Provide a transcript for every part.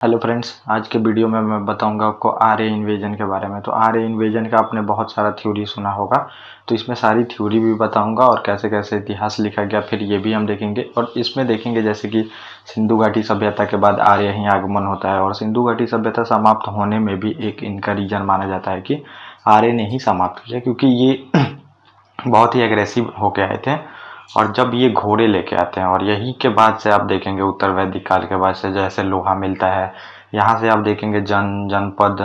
Hello friends, आज के video में मैं बताऊंगा आपको आर्य इन्वेजन के बारे में। तो आर्य इन्वेजन का आपने बहुत सारा थ्योरी सुना होगा, तो इसमें सारी थ्योरी भी बताऊंगा और कैसे कैसे इतिहास लिखा गया फिर ये भी हम देखेंगे। और इसमें देखेंगे जैसे कि सिंधु घाटी सभ्यता के बाद आर्य ही आगमन होता है और सिंधु घाटी सभ्यता समाप्त होने में भी एक इनका रीजन माना जाता है कि आर्य ने ही समाप्त किया, क्योंकि ये बहुत ही एग्रेसिव होके आए थे। और जब ये घोड़े लेके आते हैं और यही के बाद से आप देखेंगे उत्तर वैदिक काल के बाद से जैसे लोहा मिलता है, यहाँ से आप देखेंगे जनपद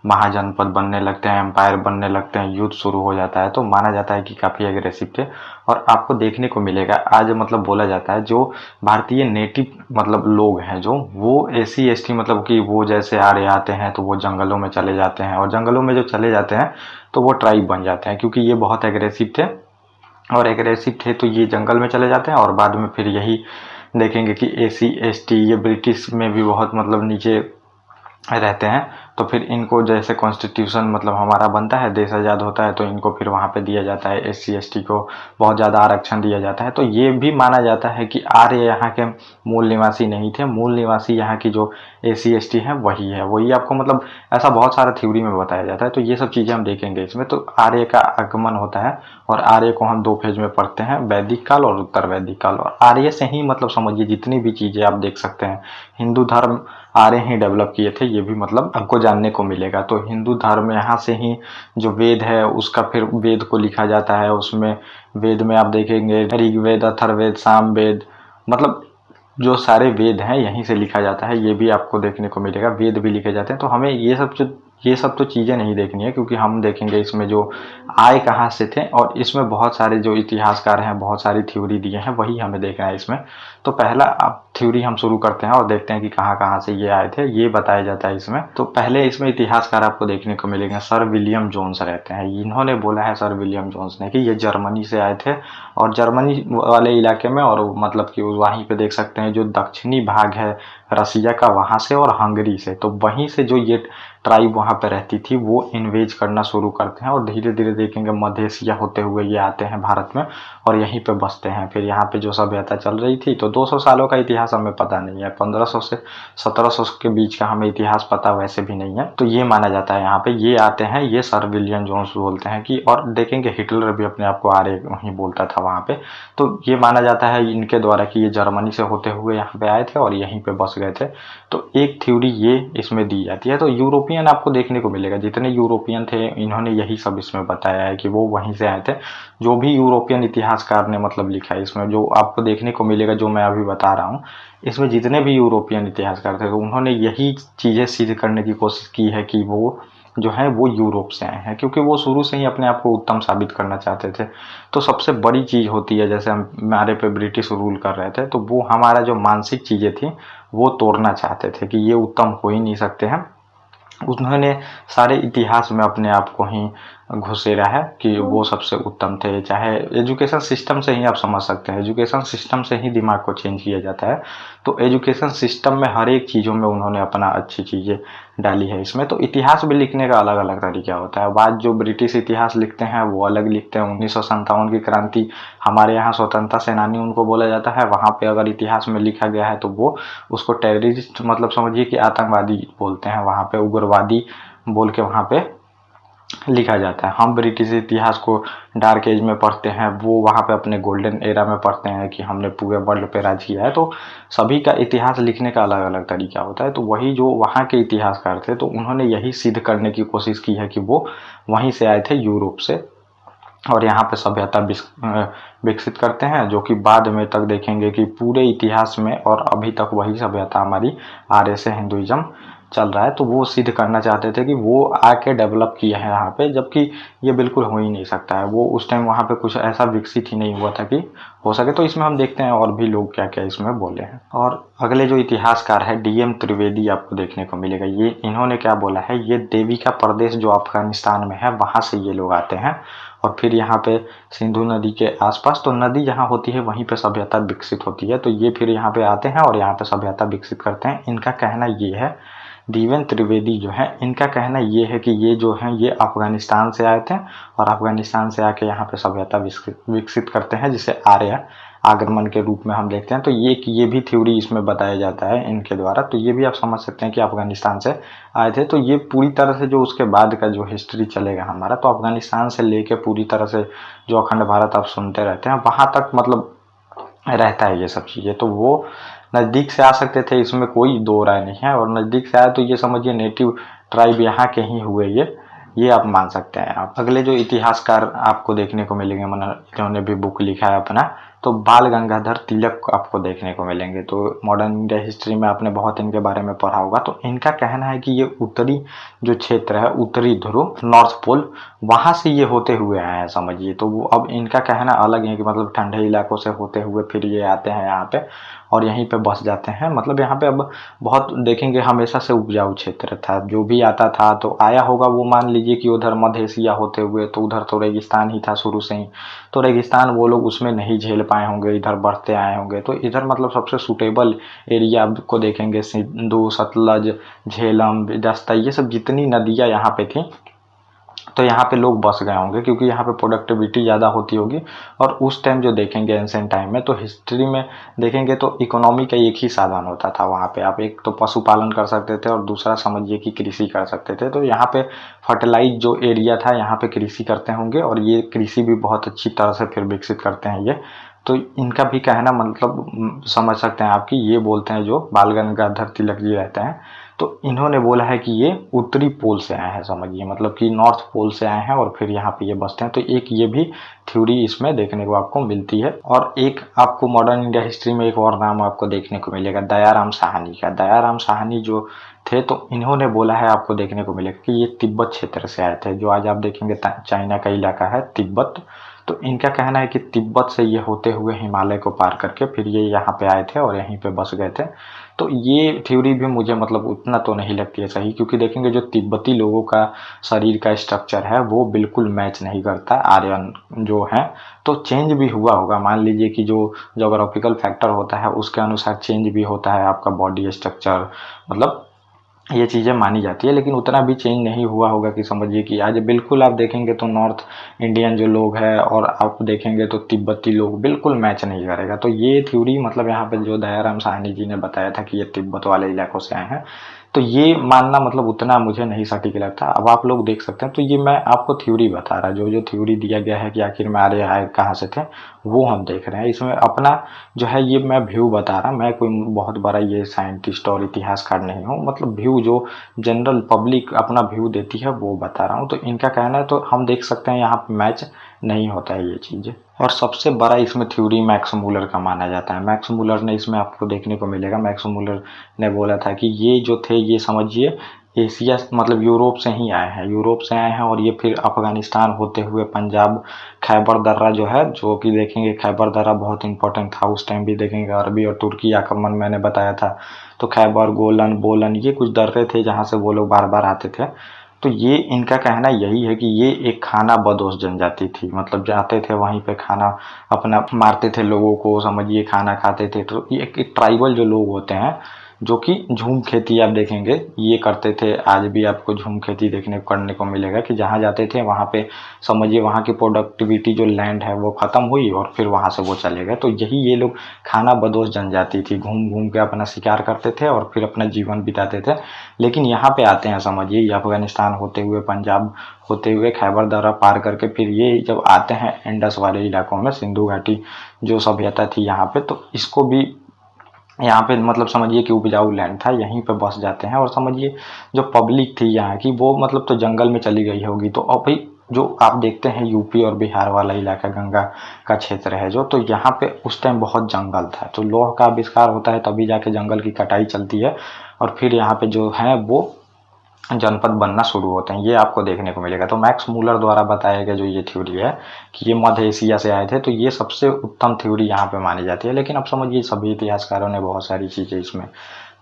महाजनपद बनने लगते हैं, एम्पायर बनने लगते हैं, युद्ध शुरू हो जाता है। तो माना जाता है कि काफ़ी एग्रेसिव थे। और आपको देखने को मिलेगा आज, मतलब बोला जाता है जो भारतीय नेटिव मतलब लोग हैं, जो वो SC ST मतलब कि वो जैसे आर्य आते हैं तो वो जंगलों में चले जाते हैं, और जंगलों में जो चले जाते हैं तो वो ट्राइब बन जाते हैं, क्योंकि ये बहुत एग्रेसिव थे। और एग्रेसिव थे तो ये जंगल में चले जाते हैं और बाद में फिर यही देखेंगे कि SC ST ये ब्रिटिश में भी बहुत मतलब नीचे रहते हैं। तो फिर इनको जैसे कॉन्स्टिट्यूशन मतलब हमारा बनता है, देश आज़ाद होता है, तो इनको फिर वहाँ पे दिया जाता है, SC ST को बहुत ज़्यादा आरक्षण दिया जाता है। तो ये भी माना जाता है कि आर्य यहाँ के मूल निवासी नहीं थे, मूल निवासी यहाँ की जो SC ST है वही है, वही आपको मतलब ऐसा बहुत सारा थ्योरी में बताया जाता है। तो ये सब चीज़ें हम देखेंगे इसमें। तो आर्य का आगमन होता है और आर्य को हम दो फेज में पढ़ते हैं, वैदिक काल और उत्तर वैदिक काल। और आर्य से ही मतलब समझिए जितनी भी चीज़ें आप देख सकते हैं, हिंदू धर्म आर्य ही डेवलप किए थे, ये भी मतलब आपको जानने को मिलेगा। तो हिंदू धर्म यहाँ से ही जो वेद है उसका फिर वेद को लिखा जाता है। उसमें वेद में आप देखेंगे ऋग्वेद, अथर्ववेद, सामवेद, मतलब जो सारे वेद हैं यहीं से लिखा जाता है, ये भी आपको देखने को मिलेगा। वेद भी लिखे जाते हैं। तो हमें ये सब तो चीज़ें नहीं देखनी है, क्योंकि हम देखेंगे इसमें जो आए कहाँ से थे, और इसमें बहुत सारे जो इतिहासकार हैं बहुत सारी थ्योरी दिए हैं, वही हमें देखना है इसमें। तो पहला आप थ्योरी हम शुरू करते हैं और देखते हैं कि कहाँ कहाँ से ये आए थे, ये बताया जाता है इसमें। तो पहले इसमें इतिहासकार आपको देखने को मिलेंगे, सर विलियम जोन्स रहते हैं। इन्होंने बोला है, सर विलियम जोन्स ने, कि ये जर्मनी से आए थे और जर्मनी वाले इलाके में, और मतलब कि वहीं पे देख सकते हैं जो दक्षिणी भाग है रसिया का, वहां से और हंगरी से, तो वहीं से जो ये ट्राइब वहां पे रहती थी वो इन्वेज करना शुरू करते हैं। और धीरे धीरे देखेंगे मध्य एशिया होते हुए ये आते हैं भारत में और यहीं पे बसते हैं। फिर यहाँ पे जो सभ्यता चल रही थी, तो 200 सालों का इतिहास हमें पता नहीं है, 1500 से 1700 के बीच का हमें इतिहास पता वैसे भी नहीं है। तो ये माना जाता है यहाँ पे ये आते हैं, ये सर विलियम जोन्स बोलते हैं कि, और देखेंगे हिटलर भी अपने आप को आर्य वहीं बोलता था वहाँ पे। तो ये माना जाता है इनके द्वारा कि ये जर्मनी से होते हुए यहाँ पे आए थे और यहीं पे बस गए थे। तो एक थ्योरी ये इसमें दी जाती है। तो यूरोपियन आपको देखने को मिलेगा, जितने यूरोपियन थे इन्होंने यही सब इसमें बताया है कि वो वहीं से आए थे। जो भी यूरोपियन इतिहासकार ने मतलब लिखा है इसमें, जो आपको देखने को मिलेगा, जो मैं अभी बता रहा हूँ, इसमें जितने भी यूरोपियन इतिहासकार थे तो उन्होंने यही चीज़ें सिद्ध करने की कोशिश की है कि वो जो है वो यूरोप से आए हैं, क्योंकि वो शुरू से ही अपने आप को उत्तम साबित करना चाहते थे। तो सबसे बड़ी चीज़ होती है, जैसे हम हमारे पे ब्रिटिश रूल कर रहे थे, तो वो हमारा जो मानसिक चीज़ें थी वो तोड़ना चाहते थे कि ये उत्तम हो ही नहीं सकते हैं। उन्होंने सारे इतिहास में अपने आप को ही घुसेरा है कि वो सबसे उत्तम थे। चाहे एजुकेशन सिस्टम से ही आप समझ सकते हैं, एजुकेशन सिस्टम से ही दिमाग को चेंज किया जाता है। तो एजुकेशन सिस्टम में हर एक चीज़ों में उन्होंने अपना अच्छी चीज़ें डाली है इसमें। तो इतिहास भी लिखने का अलग अलग तरीका होता है। बाद जो ब्रिटिश इतिहास लिखते हैं वो अलग लिखते हैं। 1957 की क्रांति, हमारे यहाँ स्वतंत्रता सेनानी उनको बोला जाता है, वहाँ पे अगर इतिहास में लिखा गया है तो वो उसको टेररिस्ट मतलब समझिए कि आतंकवादी बोलते हैं, वहाँ पे उग्रवादी बोल के वहाँ पे लिखा जाता है। हम ब्रिटिश इतिहास को डार्क एज में पढ़ते हैं, वो वहाँ पे अपने गोल्डन एरा में पढ़ते हैं कि हमने पूरे वर्ल्ड पे राज किया है। तो सभी का इतिहास लिखने का अलग अलग तरीका होता है। तो वही जो वहाँ के इतिहासकार थे, तो उन्होंने यही सिद्ध करने की कोशिश की है कि वो वहीं से आए थे यूरोप से, और यहाँ पे सभ्यता विकसित करते हैं, जो कि बाद में तक देखेंगे कि पूरे इतिहास में और अभी तक वही सभ्यता हमारी आर्य से हिंदुइज्म चल रहा है। तो वो सिद्ध करना चाहते थे कि वो आके डेवलप किया है यहाँ पे, जबकि ये बिल्कुल हो ही नहीं सकता है। वो उस टाइम वहाँ पे कुछ ऐसा विकसित ही नहीं हुआ था कि हो सके। तो इसमें हम देखते हैं और भी लोग क्या क्या इसमें बोले हैं। और अगले जो इतिहासकार है DM त्रिवेदी आपको देखने को मिलेगा। ये इन्होंने क्या बोला है, ये देविका प्रदेश जो अफगानिस्तान में है वहाँ से ये लोग आते हैं, और फिर यहाँ पे सिंधु नदी के आसपास, तो नदी जहाँ होती है वहीं पे सभ्यता विकसित होती है। तो ये फिर यहाँ पे आते हैं और यहाँ पे सभ्यता विकसित करते हैं। इनका कहना ये है देवेंद्र त्रिवेदी जो है, इनका कहना ये है कि ये जो है ये अफगानिस्तान से आए थे और अफगानिस्तान से आके यहाँ पे सभ्यता विकसित करते हैं, जिसे आर्य आगमन के रूप में हम देखते हैं। तो ये भी थ्योरी इसमें बताया जाता है इनके द्वारा। तो ये भी आप समझ सकते हैं कि अफगानिस्तान से आए थे। तो ये पूरी तरह से जो उसके बाद का जो हिस्ट्री चलेगा हमारा, तो अफगानिस्तान से लेके पूरी तरह से जो अखंड भारत आप सुनते रहते हैं वहां तक मतलब रहता है ये सब चीज़ें। तो वो नज़दीक से आ सकते थे, इसमें कोई दो राय नहीं है। और नज़दीक से आए तो ये समझिए नेटिव ट्राइब यहाँ के ही हुए ये आप मान सकते हैं। आप अगले जो इतिहासकार आपको देखने को मिलेंगे, जिन्होंने भी बुक लिखा है अपना, तो बाल गंगाधर तिलक आपको देखने को मिलेंगे। तो मॉडर्न इंडिया हिस्ट्री में आपने बहुत इनके बारे में पढ़ा होगा। तो इनका कहना है कि ये उत्तरी जो क्षेत्र है, उत्तरी ध्रुव, नॉर्थ पोल, वहां से ये होते हुए आए हैं समझिए। तो वो अब इनका कहना अलग है कि मतलब ठंडे इलाकों से होते हुए फिर ये आते हैं यहाँ पे और यहीं पे बस जाते हैं। मतलब यहाँ पे अब बहुत देखेंगे हमेशा से उपजाऊ क्षेत्र था, जो भी आता था तो आया होगा वो मान लीजिए कि उधर मध्य एशिया होते हुए, तो उधर तो रेगिस्तान ही था शुरू से ही। तो रेगिस्तान वो लोग उसमें नहीं झेल पाए होंगे, इधर बढ़ते आए होंगे। तो इधर मतलब सबसे सूटेबल एरिया आपको देखेंगे सिंधु, सतलज, झेलम, दस्ता, ये सब जितनी नदियाँ यहाँ पे थी तो यहाँ पे लोग बस गए होंगे, क्योंकि यहाँ पे प्रोडक्टिविटी ज़्यादा होती होगी। और उस टाइम जो देखेंगे एंशिएंट टाइम में, तो हिस्ट्री में देखेंगे तो इकोनॉमी का एक ही साधन होता था वहाँ पे। आप एक तो पशुपालन कर सकते थे और दूसरा समझिए कि कृषि कर सकते थे। तो यहाँ पे फर्टिलाइज जो एरिया था यहाँ पे कृषि करते होंगे और ये कृषि भी बहुत अच्छी तरह से फिर विकसित करते हैं ये। तो इनका भी कहना मतलब समझ सकते हैं आपकी, ये बोलते हैं जो बाल गंगाधर तिलक जी रहते हैं, तो इन्होंने बोला है कि ये उत्तरी पोल से आए हैं समझिए, मतलब कि नॉर्थ पोल से आए हैं और फिर यहाँ पे ये बसते हैं। तो एक ये भी थ्योरी इसमें देखने को आपको मिलती है। और एक आपको मॉडर्न इंडिया हिस्ट्री में एक और नाम आपको देखने को मिलेगा, दयाराम साहनी का। दयाराम साहनी जो थे तो इन्होंने बोला है, आपको देखने को मिलेगा कि ये तिब्बत क्षेत्र से आए थे, जो आज आप देखेंगे चाइना का इलाका है तिब्बत। तो इनका कहना है कि तिब्बत से ये होते हुए हिमालय को पार करके फिर ये यहाँ पे आए थे और यहीं पे बस गए थे। तो ये थ्योरी भी मुझे मतलब उतना तो नहीं लगती है सही, क्योंकि देखेंगे जो तिब्बती लोगों का शरीर का स्ट्रक्चर है वो बिल्कुल मैच नहीं करता आर्यन जो है। तो चेंज भी हुआ होगा, मान लीजिए कि जो जोग्राफिकल फैक्टर होता है उसके अनुसार चेंज भी होता है आपका बॉडी स्ट्रक्चर, मतलब ये चीज़ें मानी जाती है। लेकिन उतना भी चेंज नहीं हुआ होगा कि समझिए कि आज बिल्कुल आप देखेंगे तो नॉर्थ इंडियन जो लोग हैं और आप देखेंगे तो तिब्बती लोग बिल्कुल मैच नहीं करेगा। तो ये थ्योरी मतलब यहाँ पे जो दयाराम साहनी जी ने बताया था कि ये तिब्बत वाले इलाकों से आए हैं, तो ये मानना मतलब उतना मुझे नहीं सटीक लगता। अब आप लोग देख सकते हैं, तो ये मैं आपको थ्योरी बता रहा, जो थ्योरी दिया गया है कि आखिर में आर्य आए कहाँ से थे, वो हम देख रहे हैं। इसमें अपना जो है ये मैं व्यू बता रहा, मैं कोई बहुत बड़ा ये साइंटिस्ट और इतिहासकार नहीं हूँ, मतलब व्यू जो जनरल पब्लिक अपना व्यू देती है वो बता रहा हूँ। तो इनका कहना है, तो हम देख सकते हैं यहाँ पे मैच नहीं होता है ये चीज़ें। और सबसे बड़ा इसमें थ्योरी मैक्स मूलर का माना जाता है। मैक्स मूलर ने इसमें आपको देखने को मिलेगा, मैक्स मूलर ने बोला था कि ये जो थे ये समझिए एशिया मतलब यूरोप से ही आए हैं, यूरोप से आए हैं और ये फिर अफगानिस्तान होते हुए पंजाब, खैबर दर्रा जो है, जो कि देखेंगे खैबर दर्रा बहुत इंपॉर्टेंट था उस टाइम भी, देखेंगे अरबी और तुर्की आक्रमण मैंने बताया था। तो खैबर, गोलन, बोलन, ये कुछ दर्रे थे जहाँ से वो लोग बार बार आते थे। तो ये इनका कहना यही है कि ये एक खाना बदोश जनजाति थी, मतलब जाते थे वहीं पे खाना अपना मारते थे लोगों को, समझिए खाना खाते थे। तो ये एक ट्राइबल जो लोग होते हैं जो कि झूम खेती आप देखेंगे ये करते थे, आज भी आपको झूम खेती देखने करने को मिलेगा कि जहाँ जाते थे वहाँ पे समझिए वहाँ की प्रोडक्टिविटी जो लैंड है वो ख़त्म हुई और फिर वहाँ से वो चले गए। तो यही ये लोग खाना बदोश जनजाति थी, घूम घूम के अपना शिकार करते थे और फिर अपना जीवन बिताते थे। लेकिन यहाँ पे आते हैं समझिए ये अफगानिस्तान होते हुए, पंजाब होते हुए, खैबर दर्रा पार करके फिर ये जब आते हैं इंडस वाले इलाकों में, सिंधु घाटी जो सभ्यता थी यहाँ पे, तो इसको भी यहाँ पे मतलब समझिए कि उपजाऊ लैंड था, यहीं पे बस जाते हैं। और समझिए जो पब्लिक थी यहाँ की वो मतलब तो जंगल में चली गई होगी। तो अभी जो आप देखते हैं यूपी और बिहार वाला इलाका गंगा का क्षेत्र है जो, तो यहाँ पे उस टाइम बहुत जंगल था। तो लौह का आविष्कार होता है तभी जाके जंगल की कटाई चलती है और फिर यहाँ पे जो है वो जनपद बनना शुरू होते हैं, ये आपको देखने को मिलेगा। तो मैक्स मूलर द्वारा बताया गया जो ये थ्योरी है कि ये मध्य एशिया से आए थे, तो ये सबसे उत्तम थ्योरी यहाँ पे मानी जाती है। लेकिन अब समझिए सभी इतिहासकारों ने बहुत सारी चीज़ें इसमें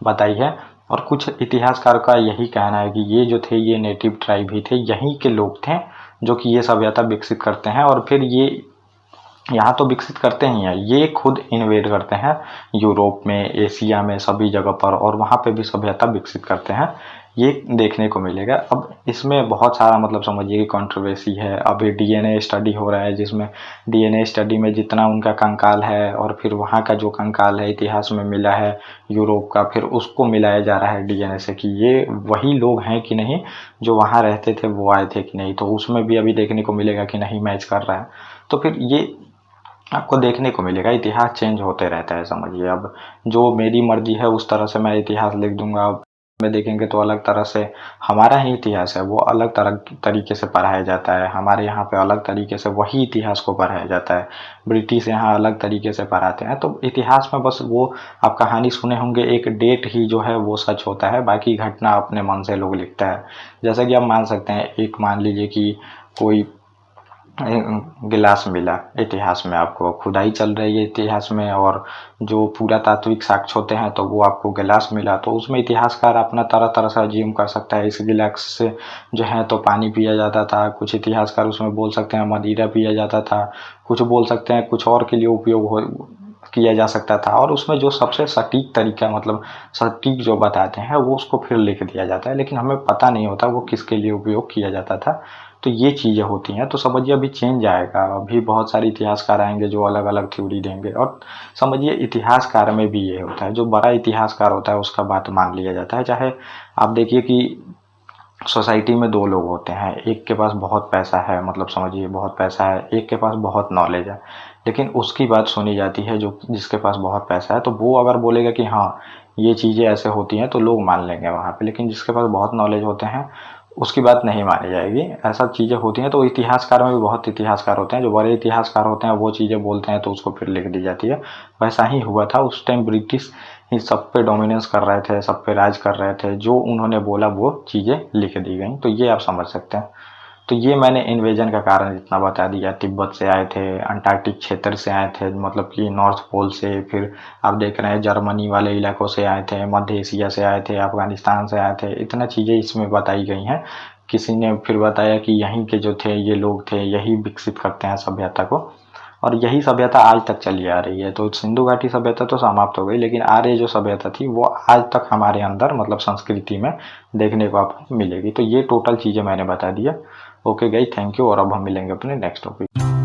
बताई है और कुछ इतिहासकारों का यही कहना है कि ये जो थे ये नेटिव ट्राइब ही थे, यहीं के लोग थे जो कि ये सभ्यता विकसित करते हैं और फिर ये यहाँ तो विकसित करते ही हैं, ये खुद इन्वेड करते हैं यूरोप में, एशिया में, सभी जगह पर, और वहाँ पे भी सभ्यता विकसित करते हैं। ये देखने को मिलेगा। अब इसमें बहुत सारा मतलब समझिए कि कंट्रोवर्सी है। अभी डीएनए स्टडी हो रहा है, जिसमें डीएनए स्टडी में जितना उनका कंकाल है और फिर वहाँ का जो कंकाल है इतिहास में मिला है यूरोप का, फिर उसको मिलाया जा रहा है डीएनए से कि ये वही लोग हैं कि नहीं, जो वहाँ रहते थे वो आए थे कि नहीं। तो उसमें भी अभी देखने को मिलेगा कि नहीं मैच कर रहा है। तो फिर ये आपको देखने को मिलेगा, इतिहास चेंज होते रहता है समझिए। अब जो मेरी मर्जी है उस तरह से मैं इतिहास लिख दूंगा। में देखेंगे तो अलग तरह से हमारा ही इतिहास है वो अलग तरह तरीके से पढ़ाया जाता है। हमारे यहाँ पे अलग तरीके से वही इतिहास को पढ़ाया जाता है। ब्रिटिश यहाँ अलग तरीके से पढ़ाते हैं। तो इतिहास में बस वो आप कहानी सुने होंगे, एक डेट ही जो है वो सच होता है, बाकी घटना अपने मन से लोग लिखता है। जैसा कि आप मान सकते हैं, एक मान लीजिए कि कोई गिलास मिला इतिहास में, आपको खुदाई चल रही है इतिहास में और जो पुरातात्विक साक्ष्य होते हैं तो वो आपको गिलास मिला, तो उसमें इतिहासकार अपना तरह तरह से अज्यूम कर सकता है। इस गिलास से जो है तो पानी पिया जाता था, कुछ इतिहासकार उसमें बोल सकते हैं मदिरा पिया जाता था, कुछ बोल सकते हैं कुछ और के लिए उपयोग हो किया जा सकता था। और उसमें जो सबसे सटीक तरीका मतलब सटीक जो बताते हैं वो उसको फिर लिख दिया जाता है, लेकिन हमें पता नहीं होता वो किसके लिए उपयोग किया जाता था। तो ये चीज़ें होती हैं। तो समझिए अभी चेंज आएगा, अभी बहुत सारे इतिहासकार आएंगे जो अलग अलग थ्योरी देंगे। और समझिए इतिहासकार में भी ये होता है, जो बड़ा इतिहासकार होता है उसका बात मान लिया जाता है। चाहे आप देखिए कि सोसाइटी में दो लोग होते हैं, एक के पास बहुत पैसा है, मतलब समझिए बहुत पैसा है, एक के पास बहुत नॉलेज है, लेकिन उसकी बात सुनी जाती है जो जिसके पास बहुत पैसा है। तो वो अगर बोलेगा कि हाँ ये चीज़ें ऐसे होती हैं तो लोग मान लेंगे वहाँ पे, लेकिन जिसके पास बहुत नॉलेज होते हैं उसकी बात नहीं मानी जाएगी। ऐसा चीज़ें होती हैं। तो इतिहासकार में भी बहुत इतिहासकार होते हैं, जो बड़े इतिहासकार होते हैं वो चीज़ें बोलते हैं तो उसको फिर लिख दी जाती है। वैसा ही हुआ था उस टाइम, ब्रिटिश ही सब पे डोमिनेंस कर रहे थे, सब पे राज कर रहे थे, जो उन्होंने बोला वो चीज़ें लिख दी गई। तो ये आप समझ सकते हैं। तो ये मैंने इन्वेजन का कारण इतना बता दिया। तिब्बत से आए थे, अंटार्कटिक क्षेत्र से आए थे, मतलब कि नॉर्थ पोल से, फिर आप देख रहे हैं जर्मनी वाले इलाकों से आए थे, मध्य एशिया से आए थे, अफगानिस्तान से आए थे। इतना चीज़ें इसमें बताई गई हैं। किसी ने फिर बताया कि यहीं के जो थे ये लोग थे, यही विकसित करते हैं सभ्यता को, और यही सभ्यता आज तक चली आ रही है। तो सिंधु घाटी सभ्यता तो समाप्त हो गई, लेकिन आर्य जो सभ्यता थी वो आज तक हमारे अंदर मतलब संस्कृति में देखने को आपको मिलेगी। तो ये टोटल चीज़ें मैंने बता दिया। ओके गाइस, थैंक यू, और अब हम मिलेंगे अपने नेक्स्ट टॉपिक।